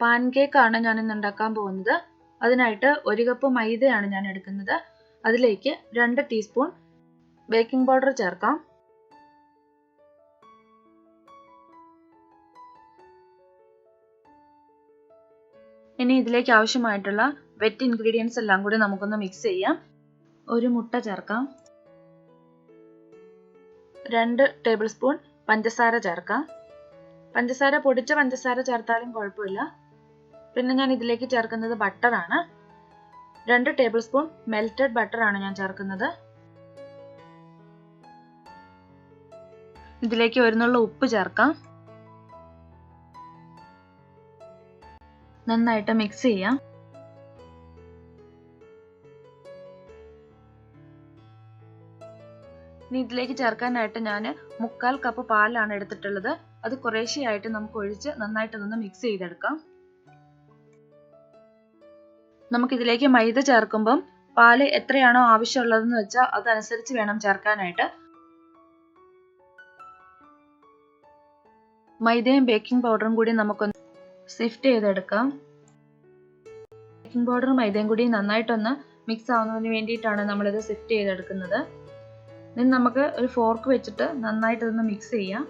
Pancake ആണ് ഞാൻ ഇന്ന് ഉണ്ടാക്കാൻ പോകുന്നത്. അതിനായിട്ട് 1 കപ്പ് മൈദയാണ് ഞാൻ എടുക്കുന്നത്. അതിലേക്ക് 2 ടീസ്പൂൺ ബേക്കിംഗ് പൗഡർ ചേർക്കാം. ഇനി ഇതിലേക്ക് ആവശ്യമായിട്ടുള്ള വെറ്റ് ഇൻഗ്രീഡിയൻസ് എല്ലാം കൂടി നമുക്കൊന്ന് മിക്സ് ചെയ്യാം. 1 മുട്ട ചേർക്കാം. 2 ടേബിൾ സ്പൂൺ പഞ്ചസാര ചേർക്കാം. പഞ്ചസാര പൊടിച്ച പഞ്ചസാര ചേർത്താലും കുഴപ്പമില്ല. പിന്നെ ഞാൻ ഇതിലേക്ക് ചേർക്കുന്നത് ബട്ടറാണ്. 2 ടേബിൾ സ്പൂൺ മെൽറ്റഡ് ബട്ടറാണ് ഞാൻ ചേർക്കുന്നത്. ഇതിലേക്ക് ഒരുന്നുള്ള ഉപ്പ് ചേർക്കാം. നന്നായിട്ട് മിക്സ് ചെയ്യാം. ഇനി ഇതിലേക്ക് ചേർക്കാനായിട്ട് ഞാൻ 1/4 കപ്പ് പാലാണ് എടുത്തിട്ടുള്ളത്. അത് കുറേശ്ശെയായിട്ട് നമുക്ക് ഒഴിച്ച് നന്നായിട്ടൊന്ന് മിക്സ് ചെയ്തെടുക്കാം. നമുക്കിതിലേക്ക് മൈദ ചേർക്കുമ്പം പാല് എത്രയാണോ ആവശ്യമുള്ളതെന്ന് വെച്ചാൽ അതനുസരിച്ച് വേണം ചേർക്കാനായിട്ട്. മൈദയും ബേക്കിംഗ് പൗഡറും കൂടി നമുക്കൊന്ന് സിഫ്റ്റ് ചെയ്തെടുക്കാം. ബേക്കിംഗ് പൗഡറും മൈദയും കൂടി നന്നായിട്ടൊന്ന് മിക്സ് ആവുന്നതിന് വേണ്ടിയിട്ടാണ് നമ്മളിത് സിഫ്റ്റ് ചെയ്തെടുക്കുന്നത്. ഇനി നമുക്ക് ഒരു ഫോർക്ക് വെച്ചിട്ട് നന്നായിട്ട് ഇതൊന്ന് മിക്സ് ചെയ്യാം.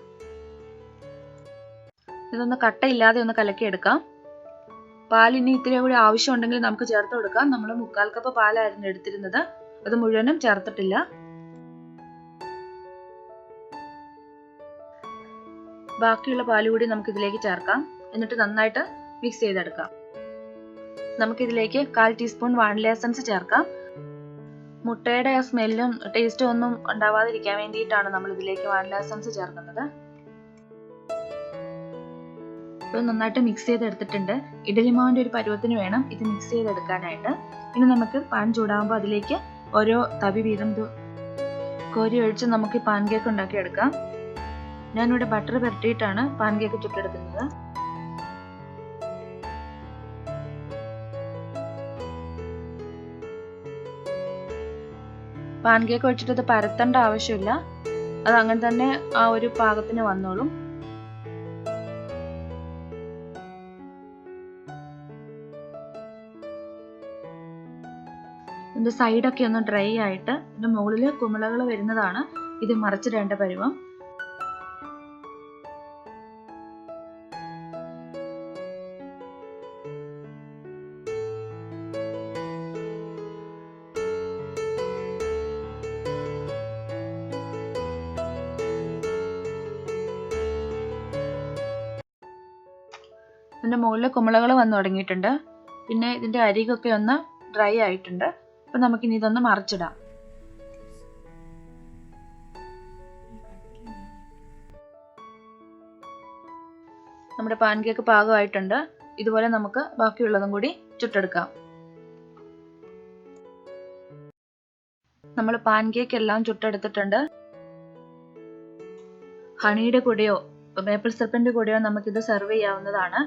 ഇതൊന്ന് കട്ടയില്ലാതെ ഒന്ന് കലക്കിയെടുക്കാം. പാലിനി ഇത്തിരി കൂടി ആവശ്യമുണ്ടെങ്കിൽ നമുക്ക് ചേർത്ത് കൊടുക്കാം. നമ്മൾ 1/4 കപ്പ് പാലായിരുന്നു എടുത്തിരുന്നത്. അത് മുഴുവനും ചേർത്തിട്ടില്ല. ബാക്കിയുള്ള പാല് കൂടി നമുക്ക് ഇതിലേക്ക് ചേർക്കാം. എന്നിട്ട് നന്നായിട്ട് മിക്സ് ചെയ്തെടുക്കാം. നമുക്കിതിലേക്ക് 1/4 ടീസ്പൂൺ വാനില എസൻസ് ചേർക്കാം. മുട്ടയുടെ സ്മെല്ലും ടേസ്റ്റും ഒന്നും ഉണ്ടാവാതിരിക്കാൻ വേണ്ടിയിട്ടാണ് നമ്മൾ ഇതിലേക്ക് വാനില എസൻസ് ചേർക്കുന്നത്. ഇത് നന്നായിട്ട് മിക്സ് ചെയ്തെടുത്തിട്ടുണ്ട്. ഇഡ്ഡലി മാവിൻ്റെ ഒരു പരുവത്തിന് വേണം ഇത് മിക്സ് ചെയ്തെടുക്കാനായിട്ട്. ഇനി നമുക്ക് പാൻ ചൂടാകുമ്പോൾ അതിലേക്ക് ഓരോ തവി വീതം കോരി ഒഴിച്ച് നമുക്ക് പാൻകേക്ക് ഉണ്ടാക്കിയെടുക്കാം. ഞാനിവിടെ ബട്ടർ പുരട്ടിയിട്ടാണ് പാൻകേക്ക് ചുട്ടെടുക്കുന്നത്. പാൻകേക്ക് വെച്ചിട്ട് ഇത് പരത്തേണ്ട ആവശ്യമില്ല. അത് അങ്ങനെ തന്നെ ആ ഒരു പാകത്തിന് വന്നോളും. ഇതിൻ്റെ സൈഡൊക്കെ ഒന്ന് ഡ്രൈ ആയിട്ട് ഇതിൻ്റെ മുകളിൽ കുമിളകൾ വരുന്നതാണ് ഇത് മറിച്ചിടേണ്ട പരുവം. ഇതിൻ്റെ മുകളിൽ കുമിളകൾ വന്നു തുടങ്ങിയിട്ടുണ്ട്. പിന്നെ ഇതിൻ്റെ അരികൊക്കെ ഒന്ന് ഡ്രൈ ആയിട്ടുണ്ട്. അപ്പം നമുക്കിനി ഇതൊന്ന് മറിച്ചിടാം. നമ്മുടെ പാൻകേക്ക് പാകമായിട്ടുണ്ട്. ഇതുപോലെ നമുക്ക് ബാക്കിയുള്ളതും കൂടി ചുട്ടെടുക്കാം. നമ്മൾ പാൻകേക്ക് എല്ലാം ചുട്ടെടുത്തിട്ടുണ്ട്. ഹണിയുടെ കൂടെയോ മേപ്പിൾ സിറപ്പിന്റെ കൂടെയോ നമുക്കിത് സെർവ് ചെയ്യാവുന്നതാണ്.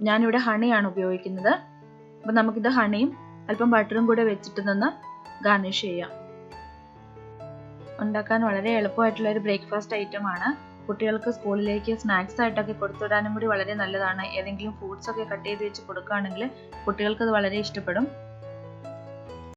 ഞാനിവിടെ ഹണിയാണ് ഉപയോഗിക്കുന്നത്. അപ്പം നമുക്കിത് ഹണിയും അല്പം ബട്ടറും കൂടെ വെച്ചിട്ട് നിന്ന് ഗാർണിഷ് ചെയ്യാം. ഉണ്ടാക്കാൻ വളരെ എളുപ്പമായിട്ടുള്ള ഒരു ബ്രേക്ക്ഫാസ്റ്റ് ഐറ്റം ആണ്. കുട്ടികൾക്ക് സ്കൂളിലേക്ക് സ്നാക്സ് ആയിട്ടൊക്കെ കൊടുത്തുവിടാനും കൂടി വളരെ നല്ലതാണ്. ഏതെങ്കിലും ഫ്രൂട്ട്സ് ഒക്കെ കട്ട് ചെയ്ത് വെച്ച് കൊടുക്കുകയാണെങ്കിൽ കുട്ടികൾക്ക് അത് വളരെ ഇഷ്ടപ്പെടും.